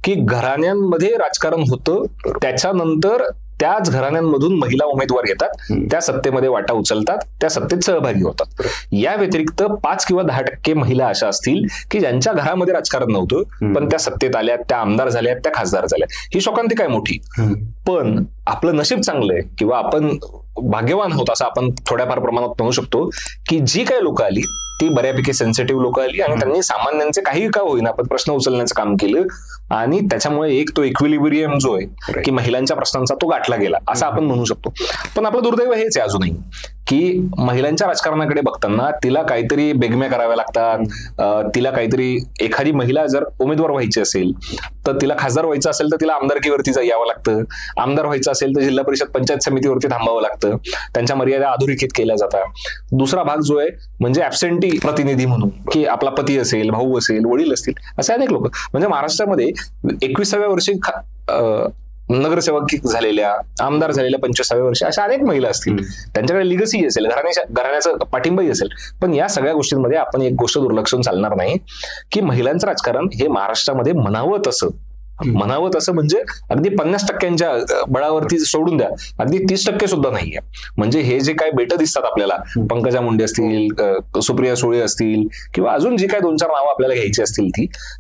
की घराण्यांमध्ये राजकारण होतं, त्याच्यानंतर त्याच घराण्यांमधून महिला उमेदवार येतात, त्या सत्तेमध्ये वाटा उचलतात, त्या सत्तेत सहभागी होतात. या व्यतिरिक्त 5 किंवा 10% महिला अशा असतील की ज्यांच्या घरामध्ये राजकारण नव्हतं, पण त्या सत्तेत आल्या, त्या आमदार झाल्या, त्या खासदार झाल्या. ही शोकांतिका आहे मोठी. पण आपलं नशीब चांगलंय किंवा आपण भाग्यवान आहोत असं आपण थोड्याफार प्रमाणात म्हणू शकतो की जी काही लोक आली ती बऱ्यापैकी सेन्सिटिव्ह लोक आली आणि त्यांनी सामान्यांचे काही का होईना पण प्रश्न उचलण्याचं काम केलं. आणि त्याच्यामुळे एक तो इक्विलिब्रियम जो आहे की महिलांच्या प्रश्नांचा तो गाठला गेला असं आपण म्हणू शकतो. पण आपलं दुर्दैव हेच आहे अजूनही की महिलांच्या राजकारणाकडे बघताना तिला काहीतरी बेगम्या कराव्या लागतात. तिला काहीतरी, एखादी महिला जर उमेदवार व्हायची असेल तर तिला खासदार व्हायचं असेल तर तिला आमदारकीवरती यावं लागतं. आमदार व्हायचं असेल तर जिल्हा परिषद पंचायत समितीवरती थांबावं लागतं. त्यांच्या मर्यादा अधोरेखित केल्या जातात. दुसरा भाग जो आहे म्हणजे ऍबसेंटी प्रतिनिधी म्हणून, की आपला पती असेल, भाऊ असेल, वडील असतील, असे अनेक लोक. म्हणजे महाराष्ट्रामध्ये 21व्या वर्षी नगरसेवक झालेल्या, आमदार झालेल्या 25व्या वर्षी अशा अनेक महिला असतील. त्यांच्याकडे लिगसी असेल, घराण्याचा पाठिंबाही असेल. पण या सगळ्या गोष्टींमध्ये आपण एक गोष्ट दुर्लक्षून चालणार नाही की महिलांचं राजकारण हे महाराष्ट्रामध्ये म्हणावं तसं म्हणजे अगदी 50% बळावरती सोडून द्या, अगदी 30% सुद्धा नाहीये. म्हणजे हे जे काय बेट दिसतात आपल्याला, पंकजा मुंडे असतील, सुप्रिया सुळे असतील किंवा अजून जी काय 2-4 नावं आपल्याला घ्यायची असतील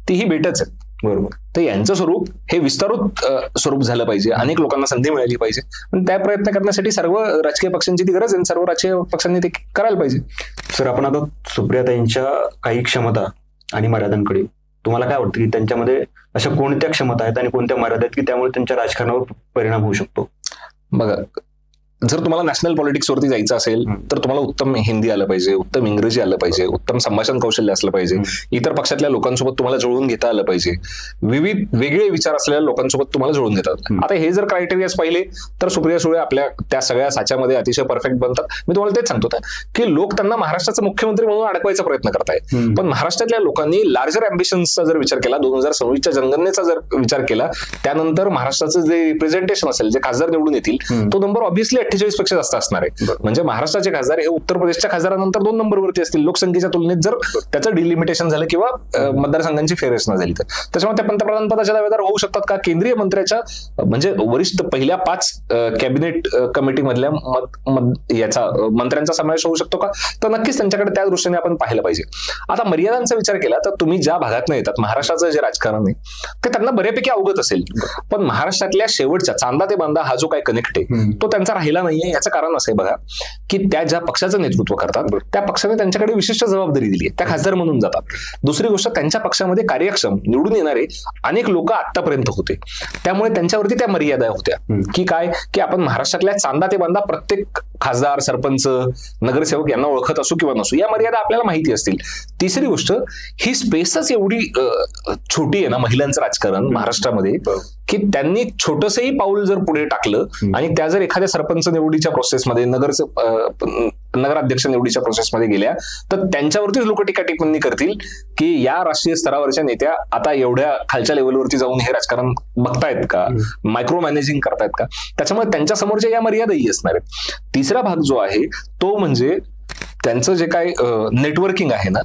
तीही बेटच आहेत. बरोबर. तर यांचं स्वरूप हे विस्तारित स्वरूप झालं पाहिजे, अनेक लोकांना संधी मिळाली पाहिजे. पण त्या प्रयत्न करण्यासाठी सर्व राजकीय पक्षांची ती गरज आहे, सर्व राजकीय पक्षांनी ते करायला पाहिजे. सर, आपण आता सुप्रियाताईंच्या काही क्षमता आणि मर्यादांकडे, तुम्हाला काय वाटतं की त्यांच्यामध्ये अशा कोणत्या क्षमता आहेत आणि कोणत्या मर्यादा आहेत की त्यामुळे त्यांच्या राजकारणावर परिणाम होऊ शकतो? बघा, जर तुम्हाला नॅशनल पॉलिटिक्स वरती जायचं असेल तर तुम्हाला उत्तम हिंदी आलं पाहिजे, उत्तम इंग्रजी आलं पाहिजे, उत्तम संभाषण कौशल्य असलं पाहिजे, इतर पक्षातल्या लोकांसोबत तुम्हाला जुळवून घेता आलं पाहिजे, विविध वेगळे विचार असलेल्या लोकांसोबत तुम्हाला जुळवून घेतात. आता हे जर क्रायटेरियाज पाहिले तर सुप्रिया सुळे आपल्या त्या सगळ्या साच्यामध्ये अतिशय परफेक्ट बनतात. मी तुम्हाला तेच सांगतो की लोक त्यांना महाराष्ट्राचा मुख्यमंत्री म्हणून अडकवायचा प्रयत्न करतायत. पण महाराष्ट्रातल्या लोकांनी लार्जर अँबिशन्सचा जर विचार केला, 2026च्या जनगणनेचा जर विचार केला, त्यानंतर महाराष्ट्राचं जे रिप्रेझेंटेशन असेल, जे खासदार निवडून येतील, तो नंबर ऑब्व्हियसली 48 पेक्षा जास्त असणार आहे. म्हणजे महाराष्ट्राचे खासदार हे उत्तर प्रदेशच्या खासदारानंतर 2 नंबरवरती असतील लोकसंख्येच्या तुलनेत, जर त्याचं डिलिमिटेशन झालं किंवा मतदारसंघांची फेररचना झाली तर. त्याच्यामुळे त्या पंतप्रधान पदाच्या दावेदार होऊ शकतात का? केंद्रीय मंत्र्याच्या म्हणजे वरिष्ठ पहिल्या 5 कॅबिनेट कमिटी मधल्या मंत्र्यांचा समावेश होऊ शकतो का? तर नक्कीच त्यांच्याकडे त्या दृष्टीने आपण पाहिलं पाहिजे. आता मर्यादांचा विचार केला तर तुम्ही ज्या भागात येतात, महाराष्ट्राचं जे राजकारण आहे ते त्यांना बऱ्यापैकी अवगत असेल. पण महाराष्ट्रातल्या शेवटच्या चांदा ते बांदा हा जो काही कनेक्ट आहे तो त्यांचा राहिला नाहीये. याचं कारण असं आहे बघा की त्या ज्या पक्षाचं नेतृत्व करतात त्या पक्षाने त्यांच्याकडे विशिष्ट जबाबदारी दिली आहे, त्या खासदार म्हणून जातात. दुसरी गोष्ट, त्यांच्या पक्षामध्ये कार्यक्षम निवडून येणारे अनेक लोक आतापर्यंत होते, त्यामुळे त्यांच्यावरती त्या मर्यादा होत्या की काय, की आपण महाराष्ट्रातल्या चांदा ते बांदा प्रत्येक खासदार, सरपंच, नगरसेवक यांना ओळखत असू किंवा नसू, या मर्यादा आपल्याला माहिती असतील. तिसरी गोष्ट, ही स्पेसच एवढी छोटी आहे ना महिलांचं राजकारण महाराष्ट्रामध्ये की त्यांनी छोटसही पाऊल जर पुढे टाकलं आणि त्या जर एखाद्या सरपंच निवडीच्या प्रोसेसमध्ये, नगराध्यक्ष निवडीच्या प्रोसेसमध्ये गेल्या तर त्यांच्यावरतीच लोक टीका टिप्पणी करतील की या राष्ट्रीय स्तरावरच्या नेत्या आता एवढ्या खालच्या लेवलवरती जाऊन हे राजकारण बघतायत का, मायक्रो मॅनेजिंग करतायत का. त्याच्यामुळे त्यांच्या समोरच्या या मर्यादाही असणार आहेत. तिसरा भाग जो आहे तो म्हणजे त्यांचं जे काय नेटवर्किंग आहे ना,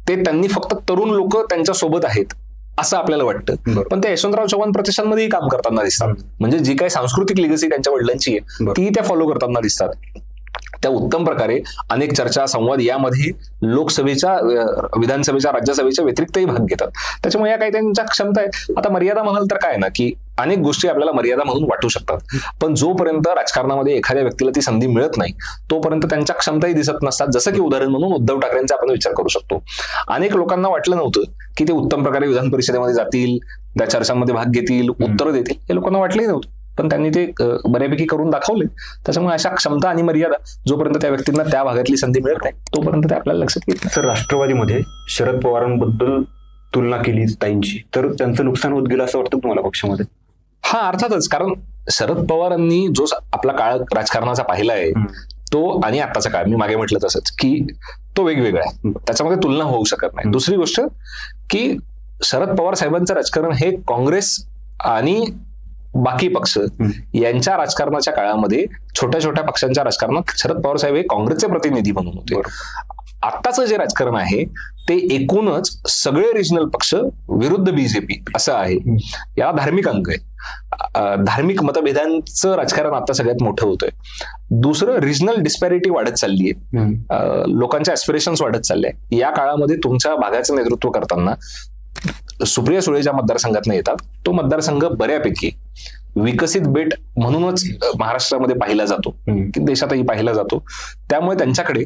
ते त्यांनी फक्त तरुण लोक त्यांच्या सोबत आहेत असं आपल्याला वाटतं. बरोबर. पण ते यशवंतराव चव्हाण प्रतिष्ठानमध्येही काम करताना दिसतात. म्हणजे जी काही सांस्कृतिक लिगसी त्यांच्या वडिलांची आहे बरोबर. ती त्या फॉलो करताना दिसतात. त्या उत्तम प्रकारे अनेक चर्चा संवाद यामध्ये लोकसभेच्या विधानसभेच्या राज्यसभेच्या व्यतिरिक्तही भाग घेतात. त्याच्यामुळे या काही त्यांच्या क्षमता आहेत. आता मर्यादा म्हणाल तर काय ना, की अनेक गोष्टी आपल्याला मर्यादा म्हणून वाटू शकतात, पण जोपर्यंत राजकारणामध्ये एखाद्या व्यक्तीला ती संधी मिळत नाही तोपर्यंत त्यांच्या क्षमताही दिसत नसतात. जसं की उदाहरण म्हणून उद्धव ठाकरेंचा आपण विचार करू शकतो. अनेक लोकांना वाटलं नव्हतं की ते उत्तम प्रकारे विधान परिषदेमध्ये जातील, त्या चर्चांमध्ये भाग घेतील, उत्तरं देतील. हे लोकांना वाटलंही नव्हतं, पण त्यांनी ते बऱ्यापैकी करून दाखवले. त्याच्यामुळे अशा क्षमता आणि मर्यादा जोपर्यंत त्या व्यक्तींना त्या भागातली संधी मिळत नाही तोपर्यंत ते आपल्याला लक्षात येत नाही. सर, राष्ट्रवादीमध्ये शरद पवारांबद्दल तुलना केली ताईंची, तर त्यांचं नुकसान होत गेलं असं वाटतं तुम्हाला पक्षामध्ये? हा, अर्थातच. कारण शरद पवारांनी जो आपला काळ राजकारणाचा पाहिला आहे तो आणि आत्ताचा काळ, मी मागे म्हटलं तसंच की तो वेगवेगळा आहे, त्याच्यामध्ये तुलना होऊ शकत नाही. दुसरी गोष्ट की शरद पवार साहेबांचं राजकारण हे काँग्रेस आणि बाकी पक्ष यांच्या राजकारणाच्या काळामध्ये छोट्या छोट्या पक्षांच्या राजकारणात शरद पवार साहेब हे काँग्रेसचे प्रतिनिधी म्हणून होते. आत्ताचं जे राजकारण आहे ते एकूणच सगळे रिजनल पक्ष विरुद्ध बीजेपी असं आहे. याला धार्मिक अंग आहे. धार्मिक मतभेदांचं राजकारण आता सगळ्यात मोठं होतंय. दुसरं, रिजनल डिस्पॅरिटी वाढत चालली आहे, लोकांच्या ऍस्पिरेशन्स वाढत चालल्या. या काळामध्ये तुमच्या भागाचं नेतृत्व करताना सुप्रिया सुळे ज्या मतदारसंघातून येतात तो मतदारसंघ बऱ्यापैकी विकसित बेट म्हणूनच महाराष्ट्रामध्ये पाहिला जातो, की देशातही पाहिला जातो. त्यामुळे त्यांच्याकडे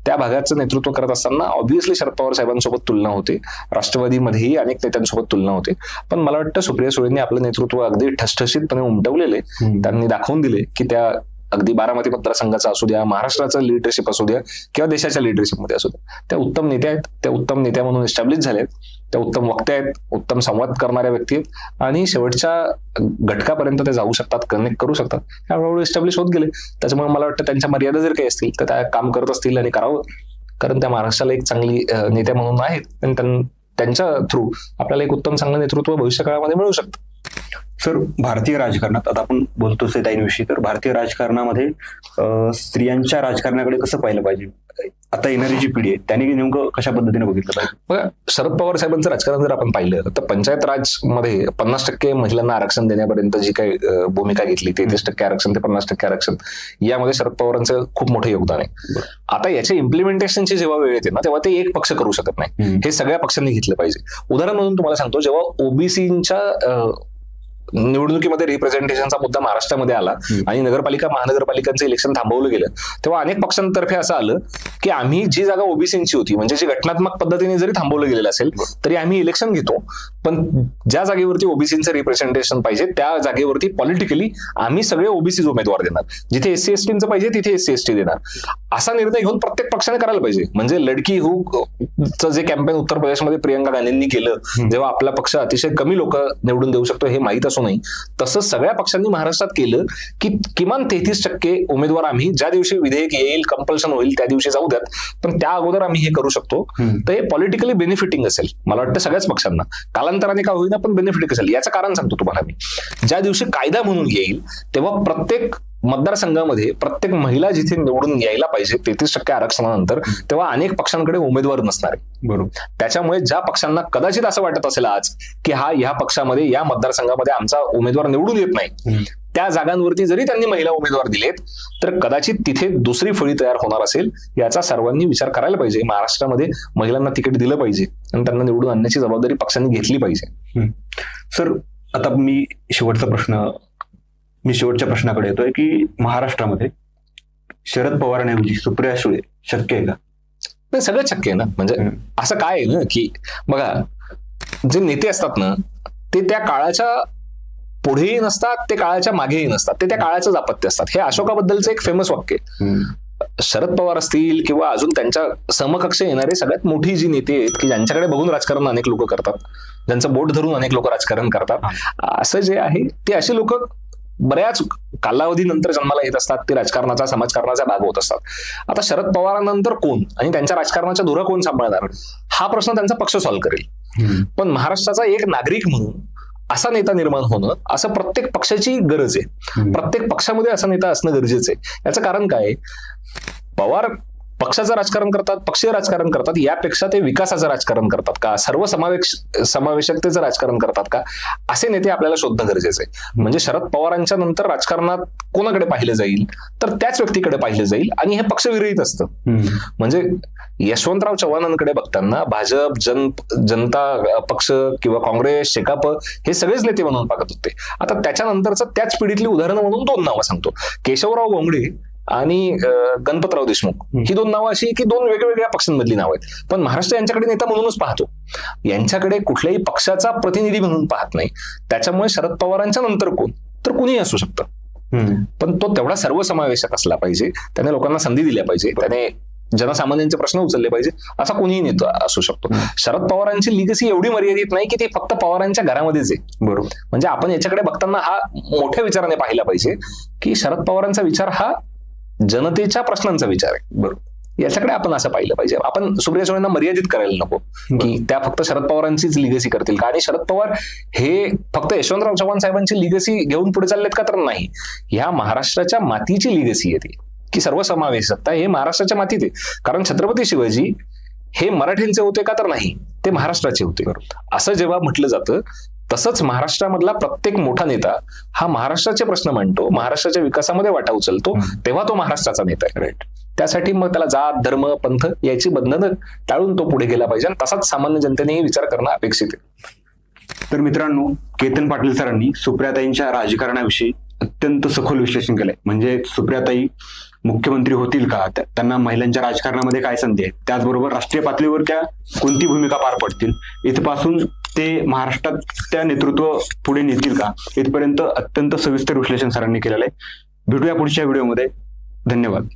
त्या भागाचं नेतृत्व करत असताना ऑब्व्हियसली शरद पवार साहेबांसोबत तुलना होते. राष्ट्रवादीमध्येही अनेक नेत्यांसोबत तुलना होते. पण मला वाटतं सुप्रिया सुळेंनी आपलं नेतृत्व अगदी ठसठशीतपणे उमटवलेले. त्यांनी दाखवून दिले की त्या अगदी बारामती मतदारसंघाचा असू द्या, महाराष्ट्राचं लिडरशिप असू द्या किंवा देशाच्या लिडरशिपमध्ये असू द्या, त्या उत्तम नेत्या आहेत. त्या उत्तम नेत्या म्हणून एस्टॅब्लिश झाल्या आहेत. त्या उत्तम वक्त्या आहेत, उत्तम संवाद करणाऱ्या व्यक्ती आहेत आणि शेवटच्या घटकापर्यंत ते जाऊ शकतात, कनेक्ट करू शकतात. हळूहळू एस्टॅब्लिश होत गेले. त्याच्यामुळे मला वाटतं त्यांच्या मर्यादा जर काही असतील तर त्या काम करत असतील आणि करावं, कारण त्या महाराष्ट्राला एक चांगली नेत्या म्हणून आहेत आणि त्यांच्या थ्रू आपल्याला एक उत्तम चांगलं नेतृत्व भविष्यकाळामध्ये मिळू शकतं. सर, भारतीय राजकारणात आता आपण बोलतोच ताईंविषयी, तर भारतीय राजकारणामध्ये स्त्रियांच्या राजकारणाकडे कसं पाहिलं पाहिजे? आता येणारी जी पिढी आहे त्याने नेमकं कशा पद्धतीने बघितलं पाहिजे? बघा, शरद पवार साहेबांचं राजकारण जर आपण पाहिलं तर पंचायत राजमध्ये 50% महिलांना आरक्षण देण्यापर्यंत जी काही भूमिका घेतली, 33% आरक्षण ते 50% आरक्षण, यामध्ये शरद पवारांचं खूप मोठं योगदान आहे. आता याच्या इम्प्लिमेंटेशनची जेव्हा वेळ येते ना तेव्हा ते एक पक्ष करू शकत नाही, हे सगळ्या पक्षांनी घेतलं पाहिजे. उदाहरण म्हणून तुम्हाला सांगतो, जेव्हा ओबीसीच्या निवडणुकीमध्ये रिप्रेझेंटेशनचा मुद्दा महाराष्ट्रामध्ये आला आणि नगरपालिका महानगरपालिकांचं इलेक्शन थांबवलं गेलं, तेव्हा अनेक पक्षांतर्फे असं आलं की आम्ही जी जागा ओबीसींची होती, म्हणजे जी घटनात्मक पद्धतीने जरी थांबवलं गेलेलं असेल तरी आम्ही इलेक्शन घेतो, पण ज्या जागेवरती ओबीसींचं रिप्रेझेंटेशन पाहिजे त्या जागेवरती पॉलिटिकली आम्ही सगळे ओबीसी उमेदवार देणार, जिथे एससी एसटीचं पाहिजे तिथे एससी एसटी देणार. असा निर्णय घेऊन प्रत्येक पक्षाने करायला पाहिजे. म्हणजे लडकी हूचं जे कॅम्पेन उत्तर प्रदेशमध्ये प्रियंका गांधींनी केलं, जेव्हा आपला पक्ष अतिशय कमी लोक निवडून देऊ शकतो हे माहीत असू नाही, तसंच सगळ्या पक्षांनी महाराष्ट्रात केलं की किमान 33% उमेदवार आम्ही ज्या दिवशी विधेयक येईल, कंपल्शन होईल त्या दिवशी जाऊ द्यात, पण त्या अगोदर आम्ही हे करू शकतो. तर हे पॉलिटिकली बेनिफिटिंग असेल, मला वाटतं सगळ्याच पक्षांना. कालांतराने का होईना पण बेनिफिटिंग असेल. याचं कारण सांगतो तुम्हाला मी. ज्या दिवशी कायदा म्हणून येईल तेव्हा प्रत्येक मतदारसंघामध्ये प्रत्येक महिला जिथे निवडून यायला पाहिजे 33% आरक्षणानंतर, तेव्हा अनेक पक्षांकडे उमेदवार नसणार आहे. बरोबर. त्याच्यामुळे ज्या पक्षांना कदाचित असं वाटत असेल आज की ह्या पक्षामध्ये या मतदारसंघामध्ये आमचा उमेदवार निवडून येत नाही, त्या जागांवरती जरी त्यांनी महिला उमेदवार दिलेत तर कदाचित तिथे दुसरी फळी तयार होणार असेल. याचा सर्वांनी विचार करायला पाहिजे. महाराष्ट्रामध्ये महिलांना तिकीट दिलं पाहिजे आणि त्यांना निवडून आणण्याची जबाबदारी पक्षांनी घेतली पाहिजे. सर, आता मी शेवटच्या प्रश्नाकडे येतोय की महाराष्ट्रामध्ये शरद पवारांऐवजी सुप्रिया सुळे शक्य आहे का? नाही, सगळं शक्य आहे ना. म्हणजे असं काय आहे ना की बघा, जे नेते असतात ना ते त्या काळाच्या पुढेही नसतात, ते काळाच्या मागेही नसतात, ते त्या काळाचंच अपत्य असतात. हे अशोकाबद्दलचं एक फेमस वाक्य आहे. शरद पवार असतील किंवा अजून त्यांच्या समकक्ष येणारे सगळ्यात मोठी जी नेते आहेत की ज्यांच्याकडे बघून राजकारण अनेक लोक करतात, ज्यांचं बोट धरून अनेक लोक राजकारण करतात, असं जे आहे ते असे लोक बऱ्याच कालावधीनंतर जन्माला येत असतात. ते राजकारणाचा समाजकारणाचा भाग होत असतात. आता शरद पवारांनंतर कोण आणि त्यांच्या राजकारणाच्या धुरा कोण सांभाळणार हा प्रश्न त्यांचा पक्ष सॉल्व्ह करेल. पण महाराष्ट्राचा एक नागरिक म्हणून असा नेता निर्माण होणं असं प्रत्येक पक्षाची गरज आहे. प्रत्येक पक्षामध्ये असा नेता असणं गरजेचं आहे. याचं कारण काय? पवार पक्षाचं राजकारण करतात, पक्षीय राजकारण करतात, यापेक्षा ते विकासाचं राजकारण करतात का, सर्व समावेशकतेचं राजकारण करतात का, असे नेते आपल्याला शोधणं गरजेचं आहे. म्हणजे शरद पवारांच्या नंतर राजकारणात कोणाकडे पाहिलं जाईल तर त्याच व्यक्तीकडे पाहिलं जाईल आणि हे पक्षविरहित असतं. म्हणजे यशवंतराव चव्हाणांकडे बघताना भाजप, जनता पक्ष किंवा काँग्रेस, शेकाप हे सगळेच नेते म्हणून पाहत होते. आता त्याच्यानंतरचं त्याच पिढीतली उदाहरणं म्हणून 2 नावं सांगतो. केशवराव गोंगडे आणि गणपतराव देशमुख ही 2 नावं अशी की 2 वेगवेगळ्या पक्षांमधली नावं आहेत, पण महाराष्ट्र यांच्याकडे नेता म्हणूनच पाहतो, यांच्याकडे कुठल्याही पक्षाचा प्रतिनिधी म्हणून पाहत नाही. त्याच्यामुळे शरद पवारांच्या नंतर कोण तर कुणीही असू शकतं, पण तो तेवढा सर्वसमावेशक असला पाहिजे, त्याने लोकांना संधी दिल्या पाहिजे, त्याने जनसामान्यांचे प्रश्न उचलले पाहिजे, असा कोणीही नेता असू शकतो. शरद पवारांची लिगसी एवढी मर्यादित नाही की ती फक्त पवारांच्या घरामध्येच आहे. बरोबर. म्हणजे आपण याच्याकडे बघताना हा मोठ्या विचाराने पाहिला पाहिजे की शरद पवारांचा विचार हा जनतेच्या प्रश्नांचा विचार आहे. बरोबर. याच्याकडे आपण असं पाहिलं पाहिजे. आपण सुप्रिया सुळेंना मर्यादित करायला नको की त्या फक्त शरद पवारांचीच लिगसी करतील का, आणि शरद पवार हे फक्त यशवंतराव चव्हाण साहेबांची लिगसी घेऊन पुढे चाललेत का तर नाही. ह्या महाराष्ट्राच्या मातीची लिगसी आहे ती, की सर्वसमावेशकता हे महाराष्ट्राच्या मातीत आहे. कारण छत्रपती शिवाजी हे मराठींचे होते का तर नाही, ते महाराष्ट्राचे होते. असं जेव्हा म्हटलं जातं तसंच महाराष्ट्रामधला प्रत्येक मोठा नेता हा महाराष्ट्राचे प्रश्न मांडतो, महाराष्ट्राच्या विकासामध्ये वाटा उचलतो, तेव्हा तो महाराष्ट्राचा नेता आहे. राईट. त्यासाठी मग त्याला जात, धर्म, पंथ याची बंधनं टाळून तो पुढे गेला पाहिजे, आणि तसाच सामान्य जनतेनेही विचार करणं अपेक्षित आहे. तर मित्रांनो, केतन पाटील सरांनी सुप्रियाताईंच्या राजकारणाविषयी अत्यंत सखोल विश्लेषण केलंय. म्हणजे सुप्रियाताई मुख्यमंत्री होतील का, त्यांना महिलांच्या राजकारणामध्ये काय संधी आहे, त्याचबरोबर राष्ट्रीय पातळीवर त्या कोणती भूमिका पार पडतील, इथपासून ते महाराष्ट्रात त्या नेतृत्व पुढे नेतील का, इथपर्यंत अत्यंत सविस्तर विश्लेषण सरांनी केलेलं आहे. भेटूया पुढच्या व्हिडिओमध्ये. धन्यवाद.